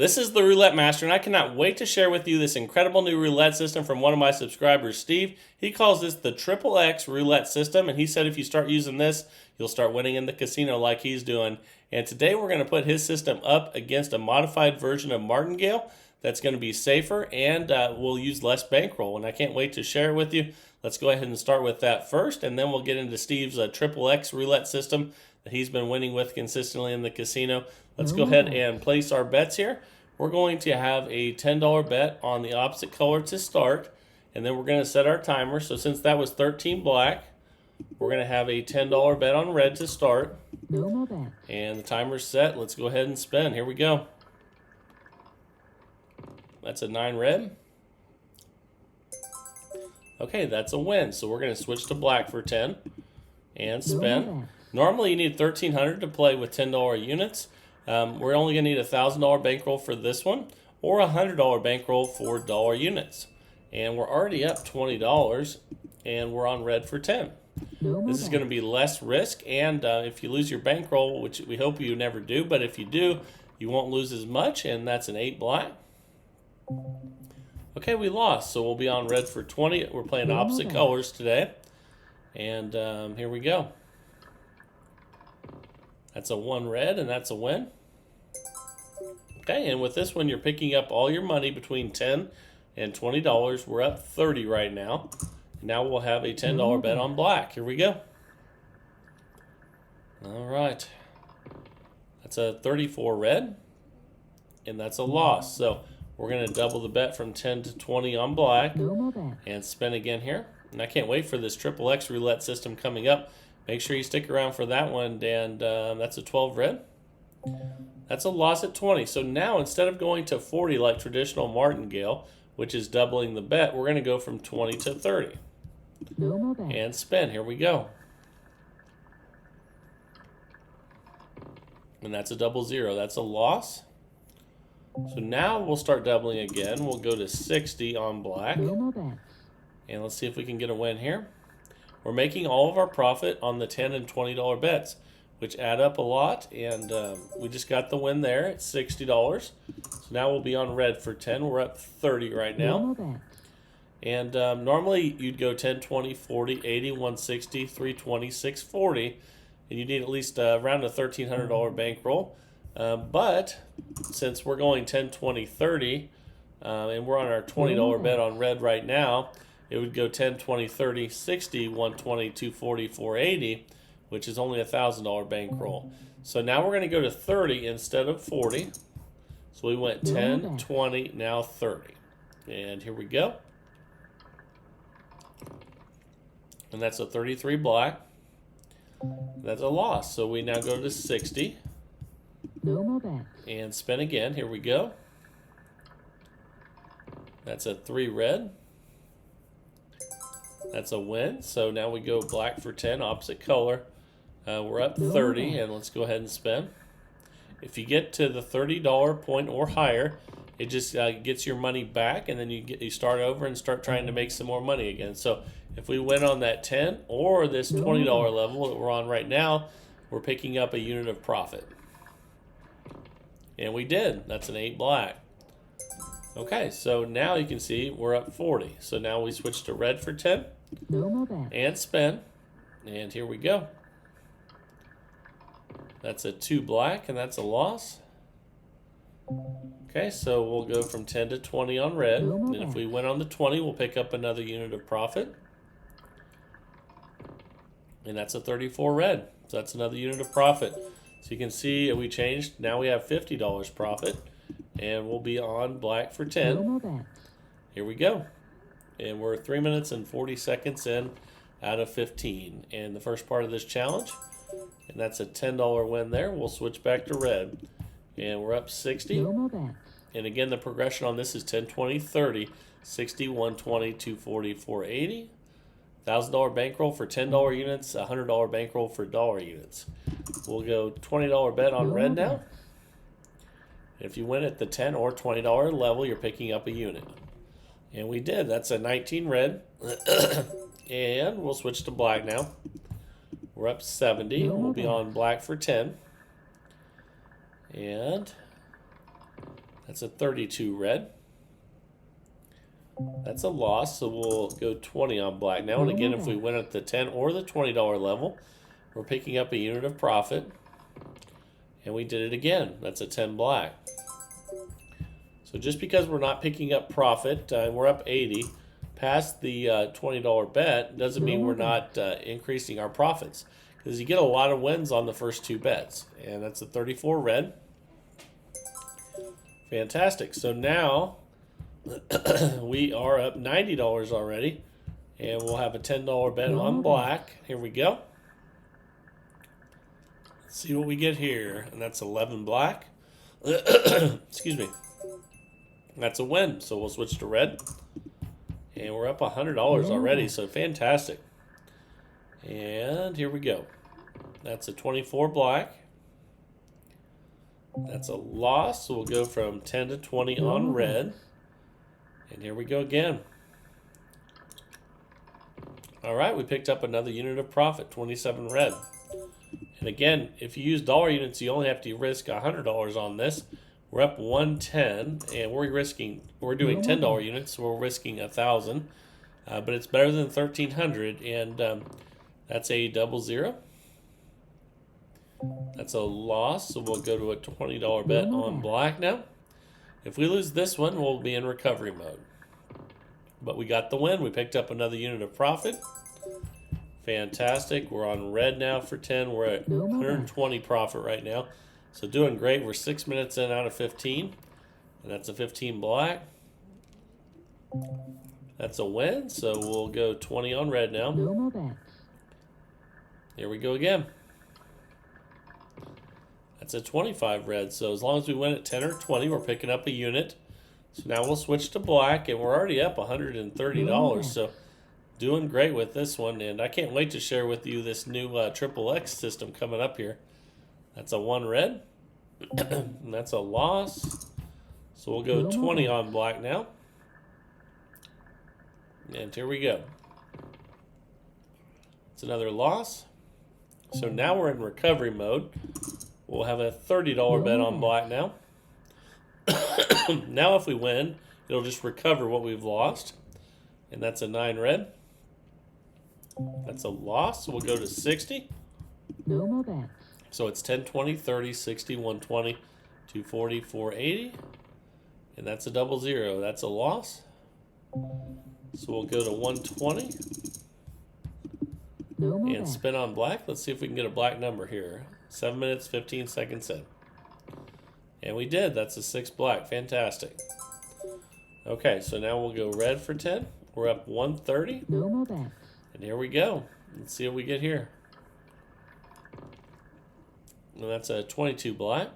This is the Roulette Master, and I cannot wait to share with you this incredible new roulette system from one of my subscribers, Steve. He calls this the Triple X roulette system, and he said if you start using this, you'll start winning in the casino like he's doing. And today we're going to put his system up against a modified version of Martingale that's going to be safer and will use less bankroll. And I can't wait to share it with you. Let's go ahead and start with that first, and then we'll get into Steve's Triple X roulette system that he's been winning with consistently in the casino. Let's go ahead and place our bets here. We're going to have a $10 bet on the opposite color to start, and then we're going to set our timer. So since that was 13 black, we're going to have a $10 bet on red to start. No more bets. And the timer's set. Let's go ahead and spin. Here we go. That's a 9 red. Okay, that's a win. So we're going to switch to black for 10 and spin. Normally you need $1,300 to play with $10 units. We're only going to need a $1,000 bankroll for this one, or a $100 bankroll for dollar units. And we're already up $20, and we're on red for 10. This is going to be less risk, and if you lose your bankroll, which we hope you never do, but if you do, you won't lose as much, and that's an 8 black. Okay, we lost, so we'll be on red for 20. We're playing opposite colors today, and here we go. That's a 1 red, and that's a win. Okay, and with this one, you're picking up all your money between $10 and $20. We're up 30 right now. Now we'll have a $10 bet on black. Here we go. All right. That's a 34 red, and that's a loss. So we're going to double the bet from 10 to 20 on black and spin again here. And I can't wait for this Triple X roulette system coming up. Make sure you stick around for that one, and that's a 12 red. That's a loss at 20. So now instead of going to 40 like traditional Martingale, which is doubling the bet, we're going to go from 20 to 30. And spin. Here we go. And that's a 00. That's a loss. So now we'll start doubling again. We'll go to 60 on black. And let's see if we can get a win here. We're making all of our profit on the $10 and $20 bets, which add up a lot, and we just got the win there at $60. So now we'll be on red for 10. We're up 30 right now. And normally you'd go 10, 20, 40, 80, 160, 320, 640, and you need at least around a $1,300 bankroll. But since we're going 10, 20, 30, and we're on our $20 bet on red right now, it would go 10, 20, 30, 60, 120, 240, 480, which is only a $1,000 bankroll. So now we're going to go to 30 instead of 40. So we went 10, 20, now 30. And here we go. And that's a 33 black. That's a loss. So we now go to 60. And spin again. Here we go. That's a 3 red. That's a win. So now we go black for 10, opposite color. We're up 30, and let's go ahead and spin. If you get to the $30 point or higher, it just gets your money back, and then you start over and start trying to make some more money again. So if we win on that 10 or this $20 level that we're on right now, we're picking up a unit of profit. And we did. That's an 8 black. Okay, so now you can see we're up 40. So now we switch to red for 10 and spin. And here we go. That's a 2 black, and that's a loss. Okay, so we'll go from 10 to 20 on red. And if we win on the 20, we'll pick up another unit of profit. And that's a 34 red. So that's another unit of profit. So you can see we changed. Now we have $50 profit. And we'll be on black for 10. Here we go. And we're 3 minutes and 40 seconds in out of 15. And the first part of this challenge, and that's a $10 win there. We'll switch back to red. And we're up 60. And again, the progression on this is 10, 20, 30, 60, 120, 240, 480. $1,000 bankroll for $10 units, $100 bankroll for dollar units. We'll go $20 bet on red now. If you win at the $10 or $20 level, you're picking up a unit. And we did. That's a 19 red. And we'll switch to black now. We're up 70. We'll be on black for 10. And That's a 32 red. That's a loss, so we'll go 20 on black now. And again, if we win at the $10 or the $20 level, we're picking up a unit of profit. And we did it again. That's a 10 black. So just because we're not picking up profit, and we're up 80 past the $20 bet, doesn't mean we're not increasing our profits. Because you get a lot of wins on the first two bets. And that's a 34 red. Fantastic. So now we are up $90 already. And we'll have a $10 bet on black. Here we go. Let's see what we get here. And that's 11 black. Excuse me. That's a win. So we'll switch to red. And we're up $100 already. So fantastic. And here we go. That's a 24 black. That's a loss. So we'll go from 10 to 20 on red. And here we go again. All right, we picked up another unit of profit, 27 red. And again, if you use dollar units, you only have to risk $100 on this. We're up 110, and we're doing $10 units, so we're risking 1,000. But it's better than 1,300, and that's a double zero. That's a loss, so we'll go to a $20 bet on black now. If we lose this one, we'll be in recovery mode. But we got the win. We picked up another unit of profit. Fantastic. We're on red now for 10. We're at 120 profit right now. So doing great. We're 6 minutes in out of 15. And that's a 15 black. That's a win. So we'll go 20 on red now. No more bets. Here we go again. That's a 25 red. So as long as we win at 10 or 20, we're picking up a unit. So now we'll switch to black, and we're already up $130. So doing great with this one, and I can't wait to share with you this new Triple X system coming up here. That's a 1 red, and that's a loss. So we'll go 20 on black now. And here we go. It's another loss. So now we're in recovery mode. We'll have a $30 bet on black now. Now if we win, it'll just recover what we've lost. And that's a 9 red. That's a loss, so we'll go to 60. No more bets. So it's 10, 20, 30, 60, 120, 240, 480. And that's a double zero. That's a loss. So we'll go to 120. No more And bets. spin on black. Let's see if we can get a black number here. 7 minutes, 15 seconds in. And we did. That's a 6 black. Fantastic. Okay, so now we'll go red for 10. We're up 130. No more bets. And here we go. Let's see what we get here. And that's a 22 black.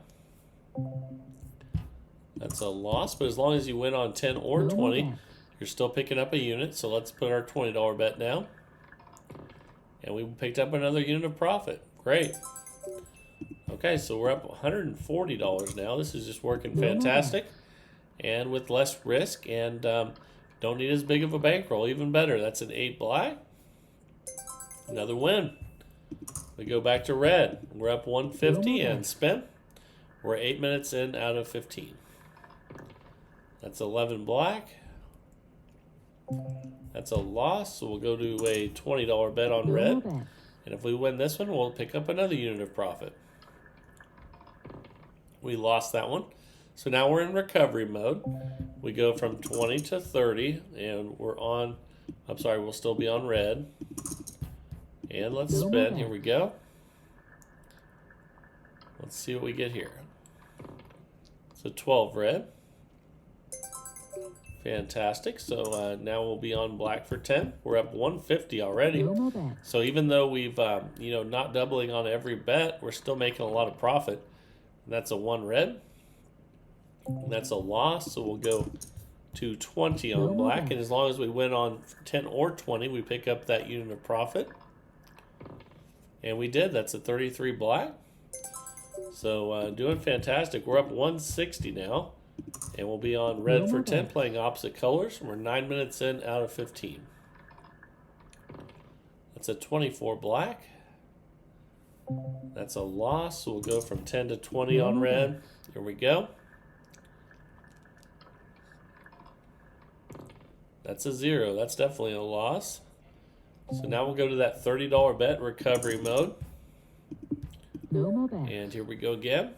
That's a loss, but as long as you win on 10 or 20, you're still picking up a unit. So let's put our $20 bet down. And we picked up another unit of profit. Great. Okay, so we're up $140 now. This is just working fantastic. And with less risk, and don't need as big of a bankroll. Even better. That's an 8 black. Another win. We go back to red. We're up 150 and spin. We're 8 minutes in out of 15. That's 11 black. That's a loss, so we'll go to a $20 bet on red. And if we win this one, we'll pick up another unit of profit. We lost that one. So now we're in recovery mode. We go from 20 to 30, and we're on, I'm sorry, we'll still be on red. And let's spin. Here we go. Let's see what we get here. So 12 red. Fantastic. So now we'll be on black for 10. We're up 150 already. So even though we've, not doubling on every bet, we're still making a lot of profit. And that's a 1 red. And that's a loss. So we'll go to 20 on black. And as long as we win on 10 or 20, we pick up that unit of profit. And we did. That's a 33 black. So doing fantastic. We're up 160 now. And we'll be on red for 10, playing opposite colors. We're 9 minutes in out of 15. That's a 24 black. That's a loss. So we'll go from 10 to 20 on red. Here we go. That's a 0. That's definitely a loss. So now we'll go to that $30 bet recovery mode. No more bets. And here we go again.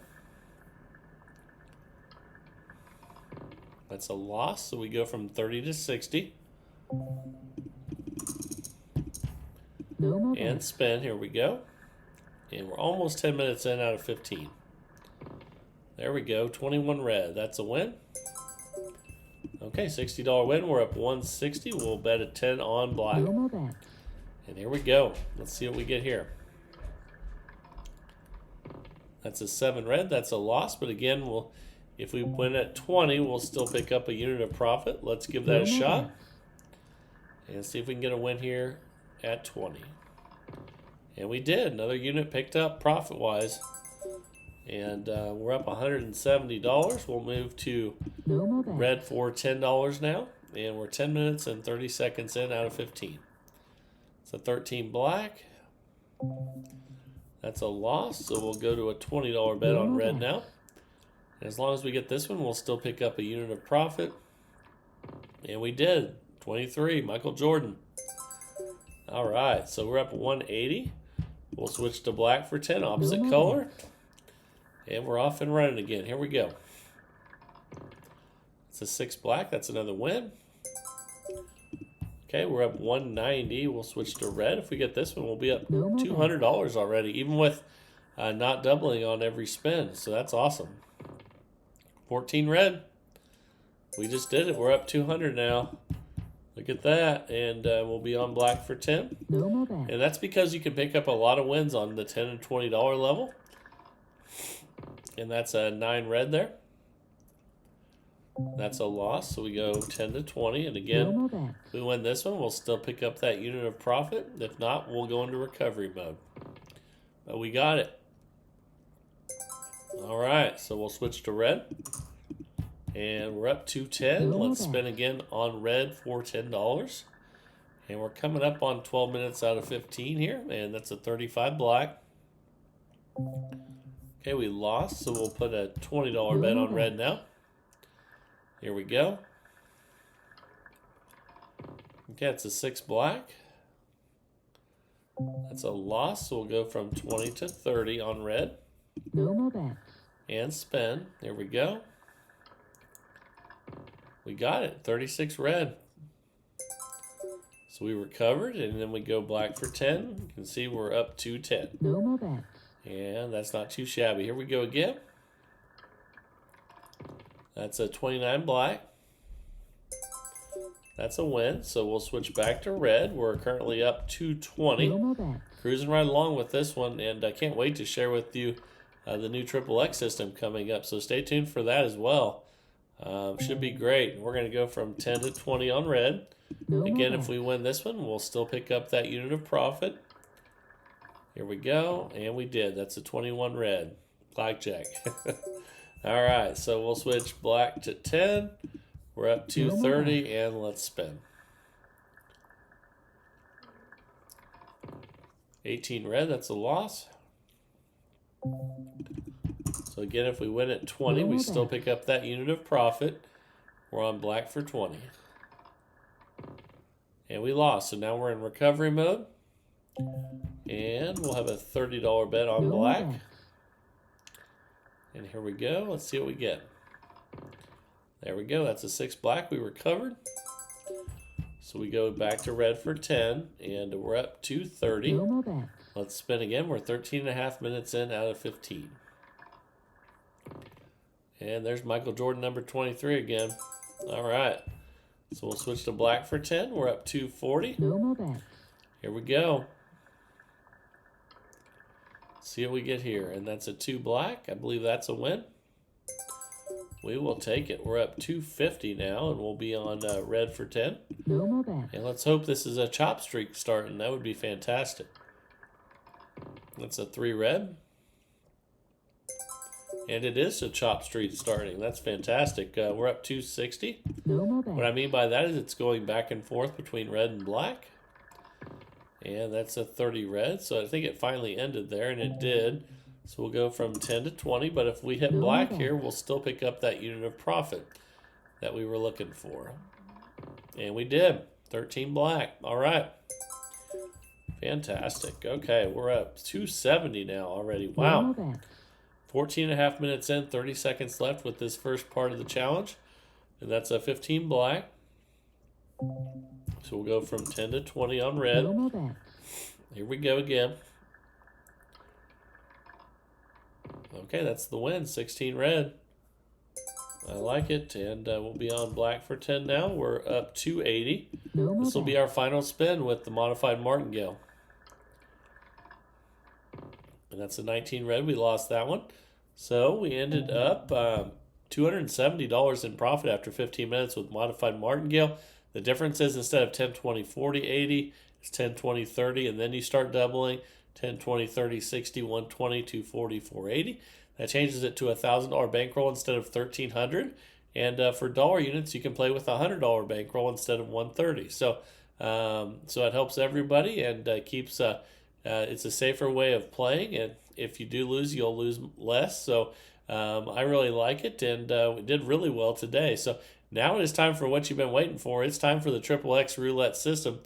That's a loss. So we go from 30 to 60. No more And bets. spin. Here we go. And we're almost 10 minutes in out of 15. There we go. 21 red. That's a win. Okay, $60 win. We're up 160. We'll bet a 10 on black. No more bets. And here we go. Let's see what we get here. That's a 7 red. That's a loss. But again, if we win at 20, we'll still pick up a unit of profit. Let's give that a shot. And see if we can get a win here at 20. And we did. Another unit picked up profit-wise. And we're up $170. We'll move to red for $10 now. And we're 10 minutes and 30 seconds in out of 15. So 13 black. That's a loss. So we'll go to a $20 bet on red now. And as long as we get this one, we'll still pick up a unit of profit. And we did. 23, Michael Jordan. All right, so we're up 180. We'll switch to black for 10, opposite color. And we're off and running again. Here we go. It's a 6 black. That's another win. Okay, we're up 190. We'll switch to red. If we get this one, we'll be up $200 already, even with not doubling on every spin. So that's awesome. 14 red. We just did it. We're up 200 now. Look at that. And we'll be on black for 10. And that's because you can pick up a lot of wins on the $10 and $20 level. And that's a 9 red there. That's a loss. So we go 10 to 20. And again, if we win this one, we'll still pick up that unit of profit. If not, we'll go into recovery mode. But we got it. All right. So we'll switch to red. And we're up to 10. Let's spin again on red for $10. And we're coming up on 12 minutes out of 15 here. And that's a 35 black. Okay, we lost. So we'll put a $20 bet on red now. Here we go. Okay, it's a 6 black. That's a loss. So we'll go from 20 to 30 on red. No more bets. And spin. There we go. We got it. 36 red. So we recovered, and then we go black for 10. You can see we're up to 10. No more bets. And that's not too shabby. Here we go again. That's a 29 black. That's a win. So we'll switch back to red. We're currently up to 20. No more bets. Cruising right along with this one, and I can't wait to share with you the new XXX system coming up. So stay tuned for that as well. Should be great. We're going to go from 10 to 20 on red. Again, if we win this one, we'll still pick up that unit of profit. Here we go. And we did. That's a 21 red. Blackjack. All right. So we'll switch black to 10. We're up to 30, and let's spin. 18 red. That's a loss. So again, if we win at 20, we still pick up that unit of profit. We're on black for 20. And we lost. So now we're in recovery mode. And we'll have a $30 bet on black. And here we go. Let's see what we get. There we go. That's a 6 black. We recovered. So we go back to red for 10. And we're up to 30. Let's spin again. We're 13 and a half minutes in out of 15. And there's Michael Jordan, number 23 again. All right. So we'll switch to black for 10. We're up to 40. Here we go. See what we get here. And that's a 2 black. I believe that's a win. We will take it. We're up 250 now, and we'll be on red for 10. And let's hope this is a chop streak starting. That would be fantastic. That's a 3 red. And it is a chop streak starting. That's fantastic. We're up 260. What I mean by that is it's going back and forth between red and black. And that's a 30 red. So I think it finally ended there, and it did. So we'll go from 10 to 20. But if we hit black here, we'll still pick up that unit of profit that we were looking for. And we did. 13 black. All right. Fantastic. Okay, we're up 270 now already. No more Wow. bets. 14 and a half minutes in, 30 seconds left with this first part of the challenge. And that's a 15 black. So we'll go from 10 to 20 on red. No more bets. Here we go again. Okay, that's the win. 16 red. I like it. And we'll be on black for 10 now. We're up 280. No more This will be bets. our final spin with the modified martingale. And that's a 19 red. We lost that one. So we ended up $270 in profit after 15 minutes with modified martingale. The difference is instead of 10, 20, 40, 80, it's 10, 20, 30, and then you start doubling 10, 20, 30, 60, 120, 240, 480. That changes it to a $1,000 bankroll instead of $1,300. And for dollar units, you can play with a $100 bankroll instead of $130. So it helps everybody and keeps it's a safer way of playing. And if you do lose, you'll lose less. So I really like it, and we did really well today. So now it is time for what you've been waiting for. It's time for the XXX roulette system.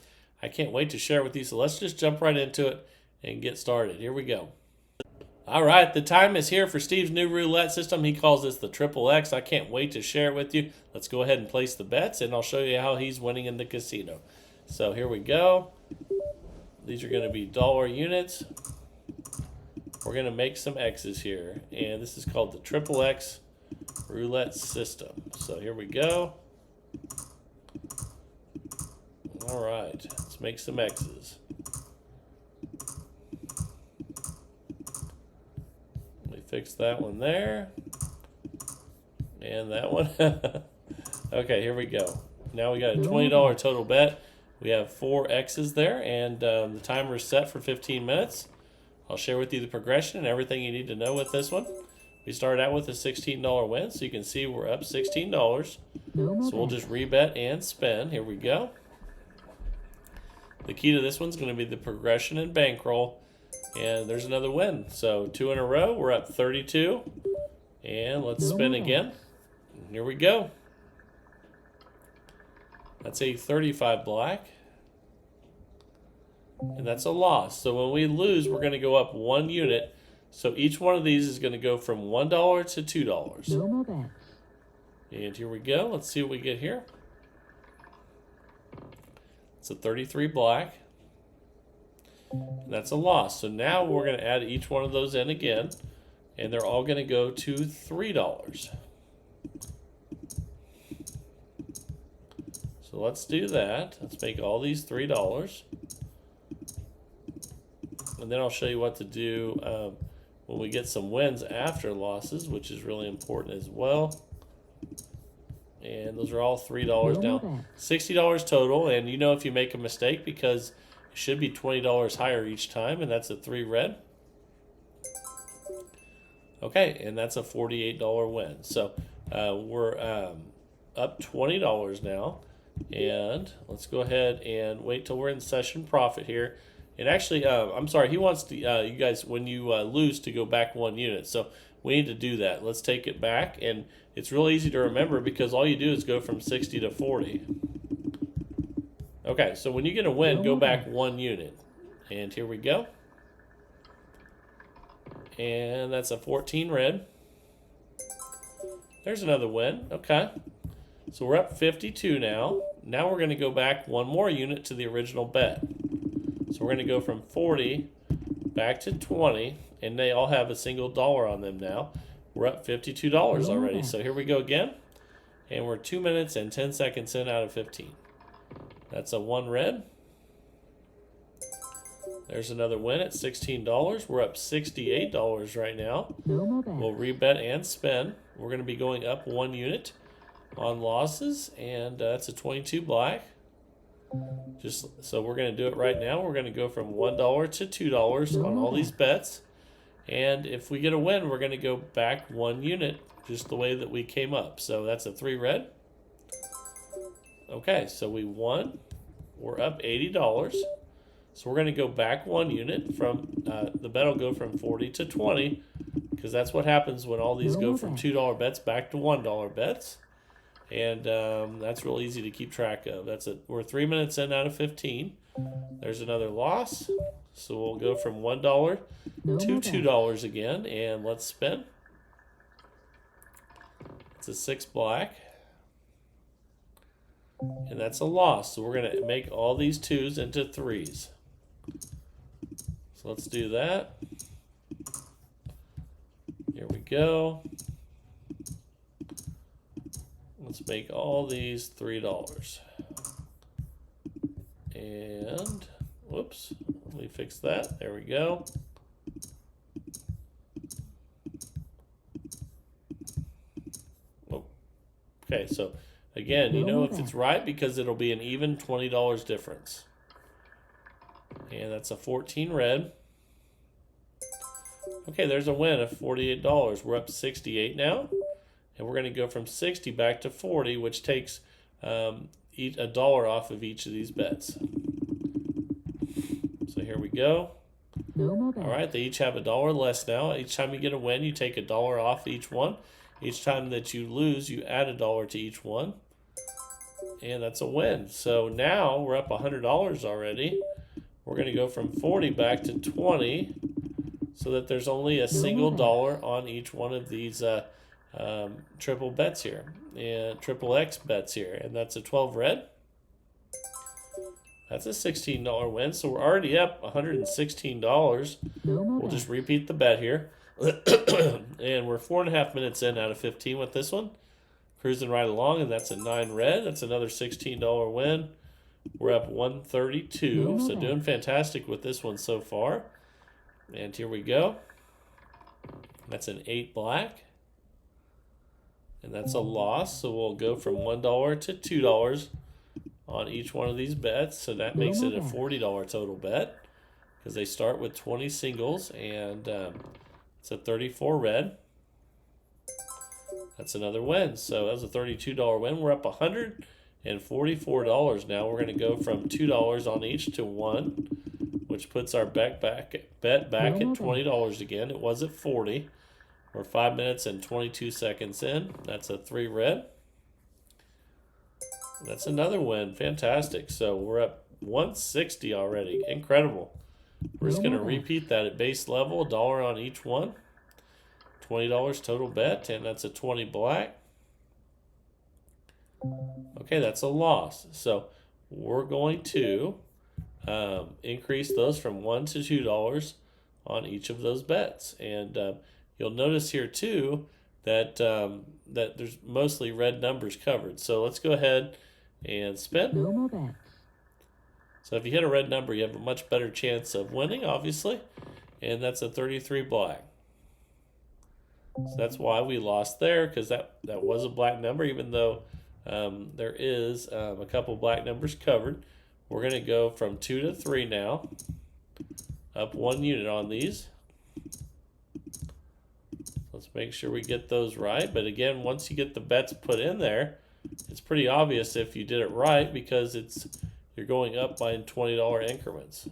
I can't wait to share it with you. So let's just jump right into it and get started. Here we go. All right, the time is here for Steve's new roulette system. He calls this the XXX. I can't wait to share it with you. Let's go ahead and place the bets, and I'll show you how he's winning in the casino. So here we go. These are going to be dollar units. We're going to make some X's here, and this is called the XXX roulette system. So here we go. All right, let's make some X's. Fix that one there. And that one. Okay, here we go. Now we got a $20 total bet. We have 4 X's there, and the timer is set for 15 minutes. I'll share with you the progression and everything you need to know with this one. We started out with a $16 win, so you can see we're up $16. So we'll just rebet and spin. Here we go. The key to this one's going to be the progression and bankroll. And there's another win. So 2 in a row. We're up 32. And let's spin again. Here we go. That's a 35 black. And that's a loss. So when we lose, we're going to go up 1 unit. So each one of these is going to go from $1 to $2. No more bets. And here we go. Let's see what we get here. It's a 33 black. That's a loss. So now we're going to add each one of those in again, and they're all going to go to $3. So let's do that. Let's make all these $3. And then I'll show you what to do when we get some wins after losses, which is really important as well. And those are all $3 now. $60 total, and you know if you make a mistake because it should be $20 higher each time, and that's a 3 red. Okay, and that's a $48 win. So we're up $20 now, and let's go ahead and wait till we're in session profit here. And actually, I'm sorry, he wants to, you guys, when you lose, to go back 1 unit. So we need to do that. Let's take it back, and it's real easy to remember because all you do is go from 60 to 40. Okay, so when you get a win, go back 1 unit. And here we go. And that's a 14 red. There's another win. Okay. So we're up 52 now. Now we're going to go back 1 more unit to the original bet. So we're going to go from 40 back to 20, and they all have a single dollar on them now. We're up $52 already. So here we go again. And we're 2 minutes and 10 seconds in out of 15. That's a 1 red. There's another win at $16. We're up $68 right now. We'll rebet and spin. We're going to be going up 1 unit on losses, and that's a 22 black. Just so we're going to do it right now. We're going to go from $1 to $2 on all these bets, and if we get a win, we're going to go back 1 unit, just the way that we came up. So that's a 3 red. Okay, so we won. We're up $80. So we're going to go back 1 unit from the bet will go from 40 to 20, because that's what happens when all these go from $2 bets back to $1 bets. And that's real easy to keep track of. We're 3 minutes in out of 15. There's another loss. So we'll go from $1 to $2 again, and let's spin. It's a 6 black. And that's a loss. So we're going to make all these 2s into 3s. So let's do that. Here we go. Let's make all these $3. And, whoops, let me fix that. There we go. Oh, okay, so again, you know if it's right because it'll be an even $20 difference. And that's a 14 red. Okay, there's a win of $48. We're up 68 now. And we're going to go from 60 back to 40, which takes a dollar off of each of these bets. So here we go. All right, they each have $1 less now. Each time you get a win, you take $1 off each one. Each time that you lose, you add $1 to each one. And that's a win. So now we're up $100 already. We're going to go from 40 back to 20 so that there's only a single dollar on each one of these triple bets here, and triple X bets here, and that's a 12 red. That's a $16 win, so we're already up $116. We'll just repeat the bet here. And we're 4.5 minutes in out of 15 with this one. Cruising right along, and that's a 9 red. That's another $16 win. We're up 132, so doing fantastic with this one so far. And here we go. That's an 8 black. And that's a loss, so we'll go from $1 to $2 on each one of these bets. So that makes it a $40 total bet because they start with 20 singles, and it's a 34 red. That's another win. So that was a $32 win. We're up $144 now. We're going to go from $2 on each to $1, which puts our bet back at $20 again. It was at 40. We're 5 minutes and 22 seconds in. That's a 3 red. That's another win. Fantastic. So we're up 160 already. Incredible. We're just going to repeat that at base level, $1 on each one. $20 total bet, and that's a 20 black. Okay, that's a loss. So we're going to increase those from $1 to $2 on each of those bets. And you'll notice here too that that there's mostly red numbers covered. So let's go ahead and spin. No more bets. So if you hit a red number, you have a much better chance of winning, obviously. And that's a 33 black. So that's why we lost there, because that was a black number, even though there is a couple black numbers covered. We're going to go from 2 to 3 now, up 1 unit on these. Let's make sure we get those right. But again, once you get the bets put in there, it's pretty obvious if you did it right, because you're going up by $20 increments.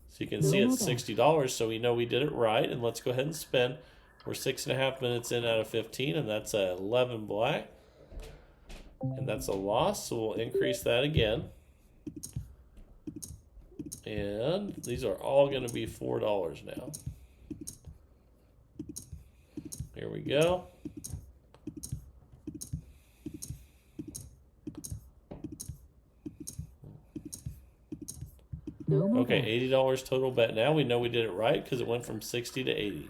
So you can see it's $60, so we know we did it right. And let's go ahead and spin. We're 6.5 minutes in out of 15, and that's a 11 black. And that's a loss, so we'll increase that again. And these are all going to be $4 now. Here we go. Okay, $80 total bet now. We know we did it right because it went from 60 to 80.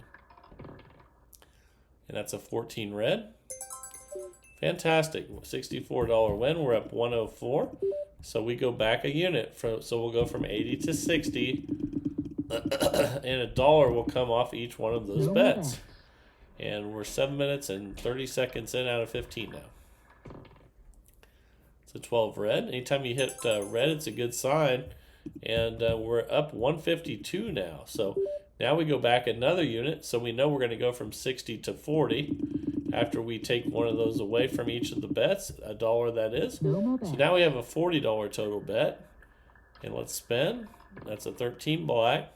And that's a 14 red. Fantastic. $64 win. We're up 104. So we go back a unit. So we'll go from 80 to 60. And $1 will come off each one of those bets. And we're 7 minutes and 30 seconds in out of 15 now. It's a 12 red. Anytime you hit red, it's a good sign. And we're up 152 now. So now we go back another unit. So we know we're going to go from 60 to 40 after we take one of those away from each of the bets, $1 that is. So now we have a $40 total bet. And let's spin. That's a 13 black.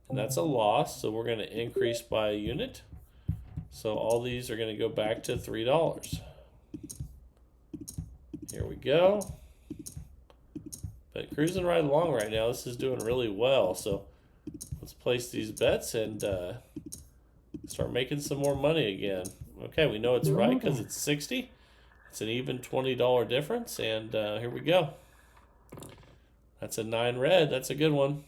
And that's a loss, so we're going to increase by a unit. So all these are going to go back to $3. Here we go. But cruising right along right now. This is doing really well. So let's place these bets and start making some more money again. Okay, we know it's right because it's 60. It's an even $20 difference. And here we go. That's a 9 red. That's a good one.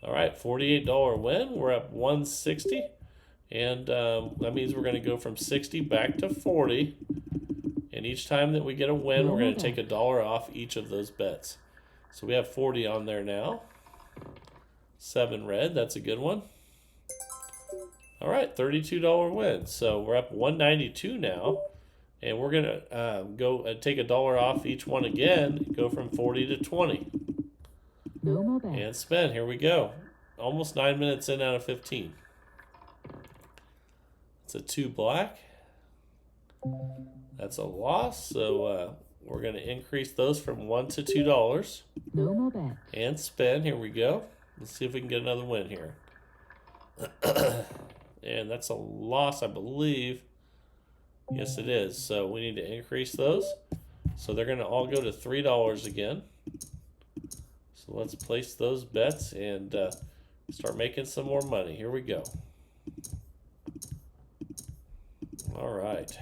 All right, $48 win. We're up 160. And that means we're going to go from 60 back to 40. And each time that we get a win, we're going to take $1 off each of those bets. So we have 40 on there now. 7 red. That's a good one. All right, $32 win. So we're up 192 now. And we're going to go take $1 off each one again. Go from 40 to 20. No more bets. And spin. Here we go. Almost 9 minutes in out of 15. It's a 2 black. That's a loss. So we're going to increase those from $1 to $2. No more bets. And spin. Here we go. Let's see if we can get another win here. And that's a loss, I believe. Yes, it is. So we need to increase those. So they're going to all go to $3 again. So let's place those bets and start making some more money. Here we go. All right.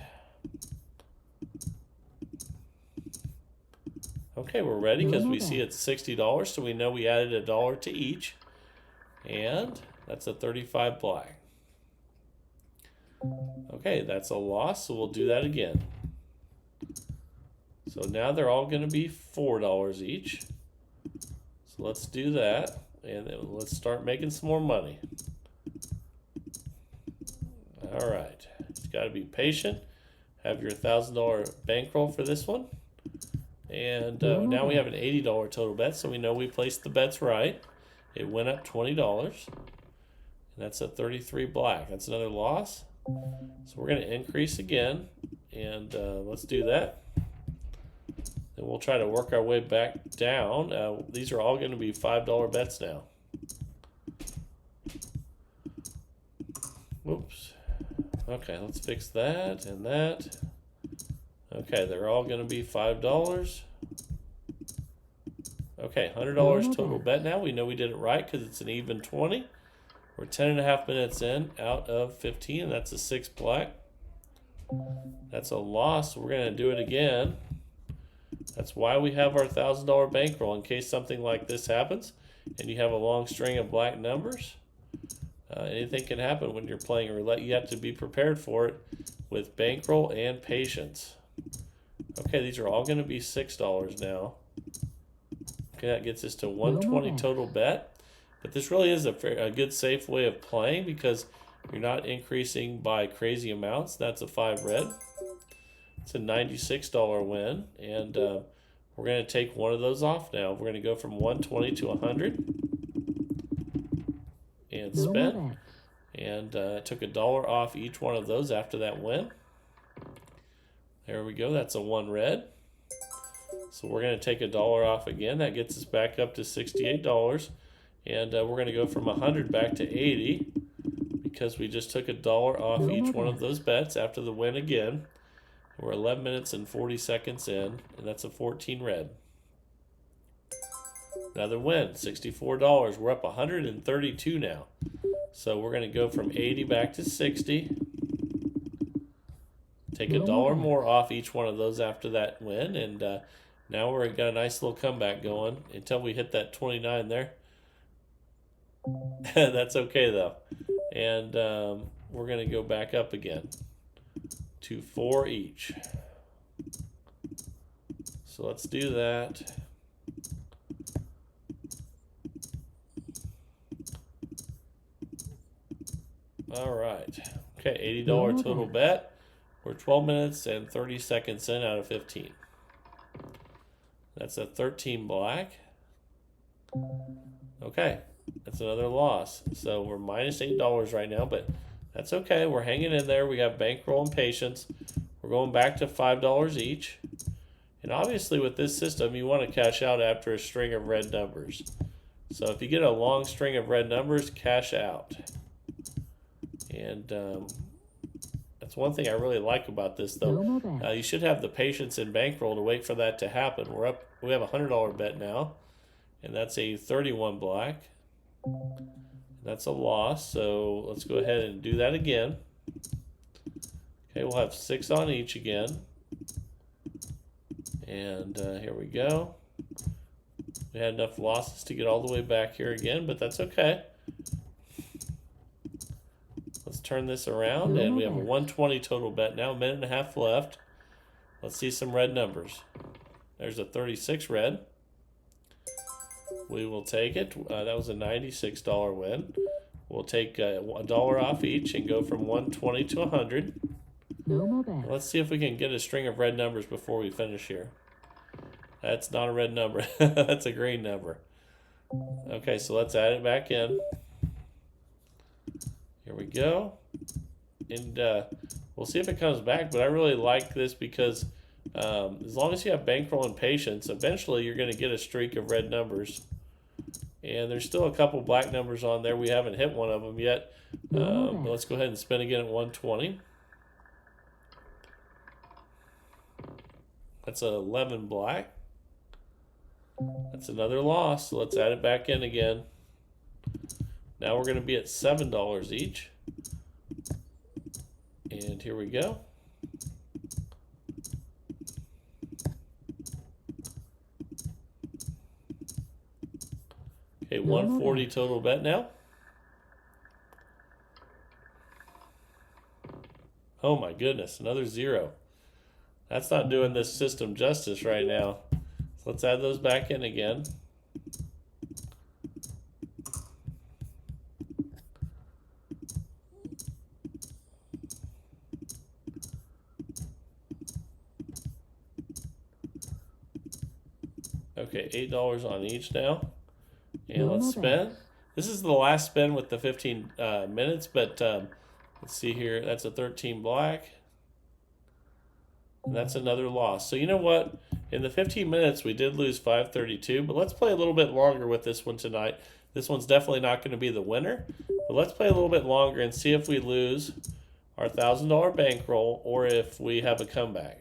Okay, we're ready because we see it's $60, so we know we added $1 to each. And that's a 35 black. Okay, that's a loss, so we'll do that again. So now they're all going to be $4 each. So let's do that, and then let's start making some more money. All right, just got to be patient. Have your $1,000 bankroll for this one. And now we have an $80 total bet, so we know we placed the bets right. It went up $20. And that's a 33 black. That's another loss. So we're going to increase again, and let's do that. Then we'll try to work our way back down. These are all going to be $5 bets now. Whoops. Okay, let's fix that and that. Okay, they're all going to be $5. Okay, $100 total bet now. We know we did it right because it's an even 20. We're 10.5 minutes in out of 15, and that's a 6 black. That's a loss. So we're going to do it again. That's why we have our $1,000 bankroll in case something like this happens and you have a long string of black numbers. Anything can happen when you're playing roulette. You have to be prepared for it with bankroll and patience. Okay, these are all going to be $6 now. Okay, that gets us to 120 total bet. But this really is a good, safe way of playing because you're not increasing by crazy amounts. That's a 5 red. It's a $96 win. And we're going to take one of those off now. We're going to go from 120 to 100. And spin. And took $1 off each one of those after that win. There we go. That's a 1 red. So we're going to take $1 off again. That gets us back up to $68. And we're going to go from 100 back to 80 because we just took $1 off each one of those bets after the win again. We're 11 minutes and 40 seconds in, and that's a 14 red. Another win, $64. We're up 132 now. So we're going to go from 80 back to 60. Take $1 more off each one of those after that win, and now we've got a nice little comeback going until we hit that 29 there. That's okay though. And we're going to go back up again to 4 each. So let's do that. All right. Okay, $80 total bet. We're 12 minutes and 30 seconds in out of 15. That's a 13 black. Okay, that's another loss. So we're minus $8 right now, but that's okay. We're hanging in there. We got bankroll and patience. We're going back to $5 each. And obviously with this system, you want to cash out after a string of red numbers. So if you get a long string of red numbers, cash out. And that's That's one thing I really like about this, No though. more bets. You should have the patience and bankroll to wait for that to happen. We're up. We have a $100 bet now, and that's a 31 black. That's a loss. So let's go ahead and do that again. Okay, we'll have 6 on each again. And here we go. We had enough losses to get all the way back here again, but that's okay. Let's turn this around, and we have a 120 total bet now. A minute and a half left. Let's see some red numbers. There's a 36 red. We will take it. That was a $96 win. We'll take $1 off each and go from 120 to 100. No more bets. Let's see if we can get a string of red numbers before we finish here. That's not a red number. That's a green number. Okay, so let's add it back in. Here we go. And we'll see if it comes back, but I really like this because as long as you have bankroll and patience, eventually you're going to get a streak of red numbers. And there's still a couple black numbers on there. We haven't hit one of them yet. But let's go ahead and spin again at 120. That's a 11 black. That's another loss. So let's add it back in again. Now we're going to be at $7 each. And here we go. Okay, 140 total bet now. Oh my goodness, another 0. That's not doing this system justice right now. So let's add those back in again. Okay, $8 on each now. And let's spin. This is the last spin with the 15 minutes, but let's see here. That's a 13 black. And that's another loss. So you know what? In the 15 minutes, we did lose 532, but let's play a little bit longer with this one tonight. This one's definitely not going to be the winner, but let's play a little bit longer and see if we lose our $1,000 bankroll or if we have a comeback.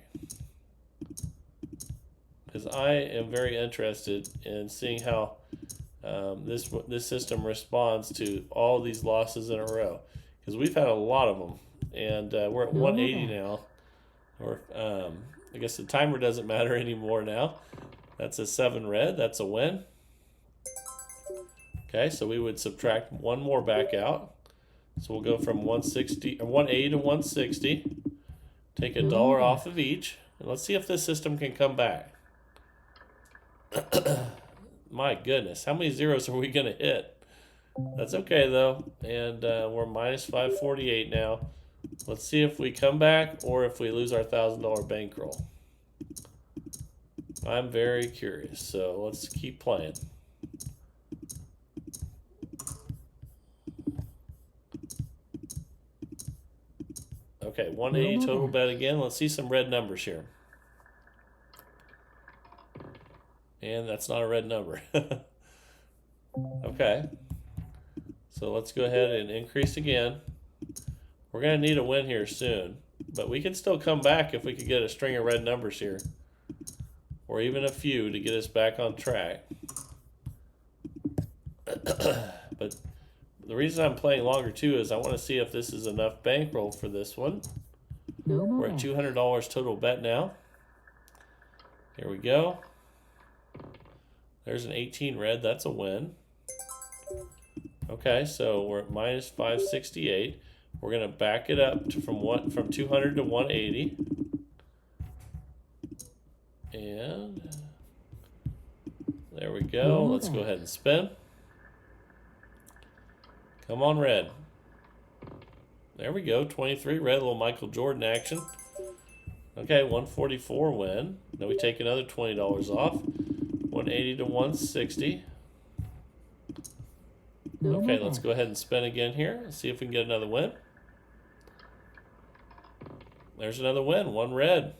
Because I am very interested in seeing how this system responds to all these losses in a row. Because we've had a lot of them, and we're at 180 now. Or I guess the timer doesn't matter anymore now. That's a 7 red. That's a win. Okay, so we would subtract one more back out. So we'll go from 180 to 160. Take $1 off of each. And let's see if this system can come back. My goodness, how many zeros are we going to hit? That's okay, though. And we're minus 548 now. Let's see if we come back or if we lose our $1,000 bankroll. I'm very curious, so let's keep playing. Okay, 180 total bet again. Let's see some red numbers here. And that's not a red number. Okay. So let's go ahead and increase again. We're going to need a win here soon. But we can still come back if we could get a string of red numbers here. Or even a few to get us back on track. But the reason I'm playing longer too is I want to see if this is enough bankroll for this one. We're at $200 total bet now. Here we go. There's an 18 red. That's a win. Okay, so we're at minus 568. We're going to back it up from 200 to 180. And there we go. Let's go ahead and spin. Come on, red. There we go. 23 red. A little Michael Jordan action. Okay, 144 win. Then we take another $20 off. 180 to 160. Okay, let's go ahead and spin again here. Let's see if we can get another win. There's another win. 1 red.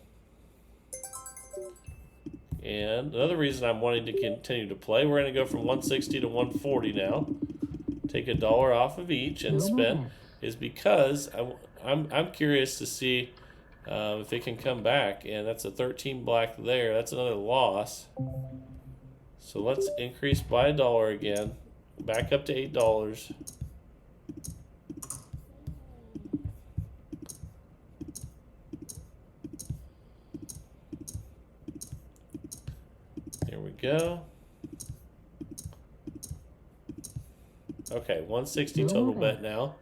And another reason I'm wanting to continue to play, we're going to go from 160 to 140 now. Take $1 off of each and spin, is because I'm curious to see if it can come back. And that's a 13 black there. That's another loss. So let's increase by $1 again. Back up to $8. Here we go. Okay, 160 total bet now.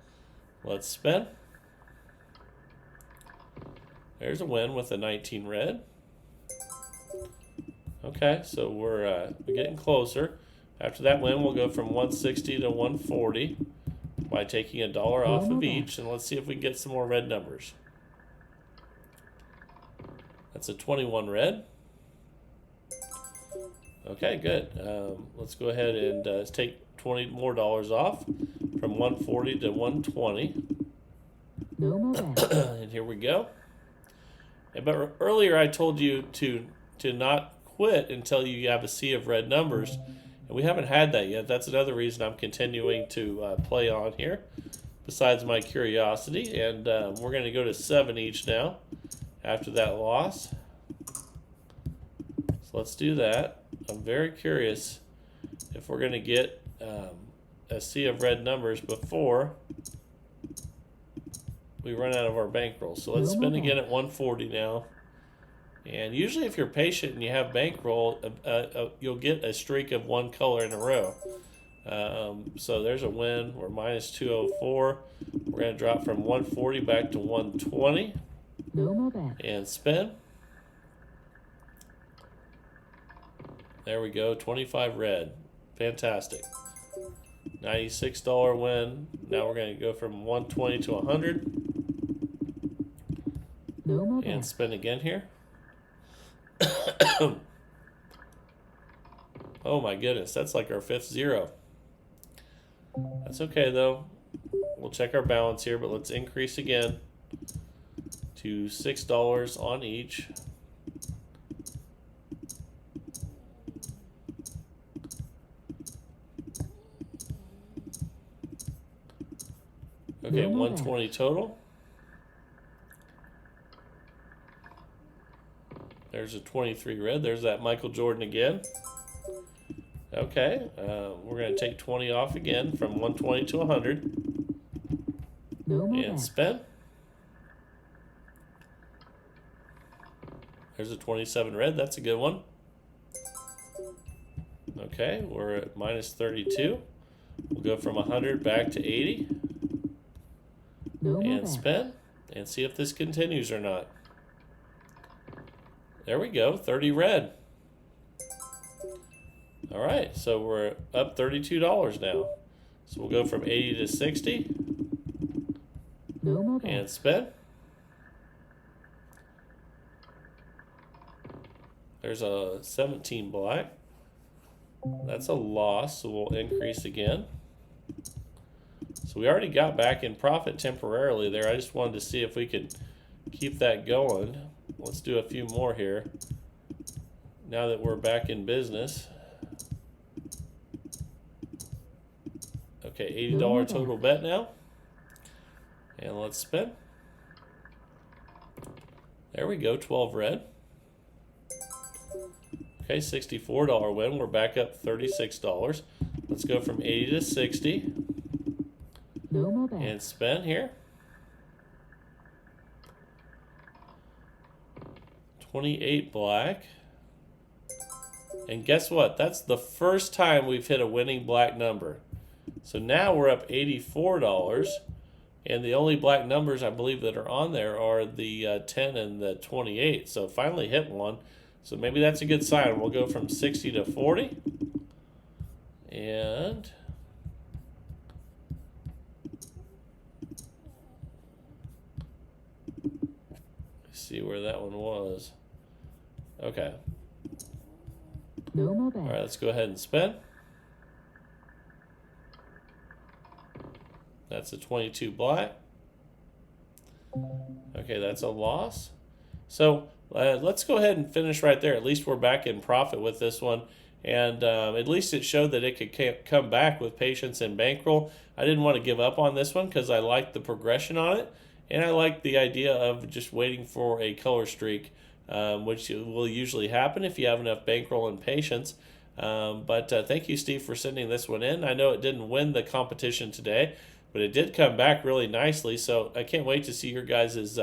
Let's spin. There's a win with a 19 red. Okay, so we're getting closer. After that win, we'll go from 160 to 140 by taking $1 off of each, and let's see if we can get some more red numbers. That's a 21 red. Okay, good. Let's go ahead and take $20 more off from 140 to 120. No more bets. And here we go. But earlier I told you to not quit until you have a sea of red numbers, and we haven't had that yet. That's another reason I'm continuing to play on here, besides my curiosity. And we're going to go to 7 each now after that loss. So let's do that. I'm very curious if we're going to get a sea of red numbers before we run out of our bankroll. So let's spin again at 140 now. And usually if you're patient and you have bankroll, you'll get a streak of one color in a row. So there's a win. We're minus 204. We're going to drop from 140 back to 120. No more bets. And spin. There we go, 25 red. Fantastic. $96 win. Now we're going to go from 120 to 100. No more And bets. spin again here. Oh my goodness, that's like our 5th zero. That's okay though. We'll check our balance here, but let's increase again to $6 on each. Okay, 120 total. There's a 23 red. There's that Michael Jordan again. Okay, we're going to take 20 off again from 120 to 100. No more And bets. spin. There's a 27 red. That's a good one. Okay, we're at minus 32. We'll go from 100 back to 80. No more And bets. spin. And see if this continues or not. There we go, 30 red. All right, so we're up $32 now. So we'll go from 80 to 60 No more and bets. spin. There's a 17 black. That's a loss, so we'll increase again. So we already got back in profit temporarily there. I just wanted to see if we could keep that going. Let's do a few more here now that we're back in business. Okay, $80 total bet now. And let's spin. There we go, 12 red. Okay, $64 win. We're back up $36. Let's go from 80 to 60 No more bets. and spin here. 28 black. And guess what? That's the first time we've hit a winning black number. So now we're up $84. And the only black numbers I believe that are on there are the 10 and the 28. So finally hit one. So maybe that's a good sign. We'll go from 60 to 40. And let's see where that one was. Okay. No more All bets. right, let's go ahead and spin. That's a 22 black. Okay, that's a loss. So let's go ahead and finish right there. At least we're back in profit with this one. And at least it showed that it could come back with patience and bankroll. I didn't want to give up on this one because I liked the progression on it. and I like the idea of just waiting for a color streak, which will usually happen if you have enough bankroll and patience. But thank you, Steve, for sending this one in. I know it didn't win the competition today, but it did come back really nicely. So I can't wait to see your guys'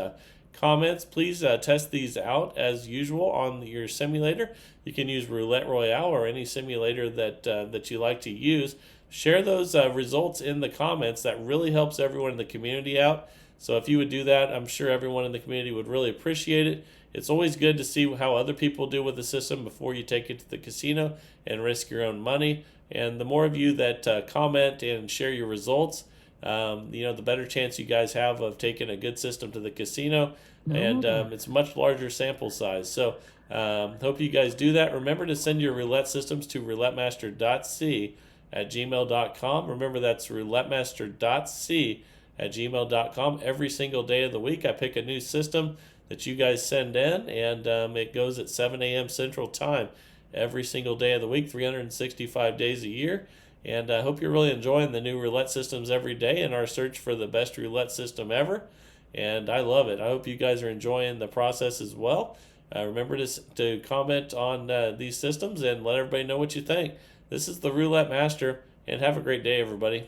comments. Please test these out as usual on your simulator. You can use Roulette Royale or any simulator that you like to use. Share those results in the comments. That really helps everyone in the community out. So if you would do that, I'm sure everyone in the community would really appreciate it. It's always good to see how other people do with the system before you take it to the casino and risk your own money. And the more of you that comment and share your results, the better chance you guys have of taking a good system to the casino. And it's a much larger sample size. So hope you guys do that. Remember to send your roulette systems to roulettemaster.c@gmail.com. Remember, that's roulettemaster.c@gmail.com. Every single day of the week, I pick a new system that you guys send in, and it goes at 7 a.m. Central Time every single day of the week, 365 days a year. And I hope you're really enjoying the new roulette systems every day in our search for the best roulette system ever. And I love it. I hope you guys are enjoying the process as well. Remember to comment on these systems and let everybody know what you think. This is the Roulette Master, and have a great day, everybody.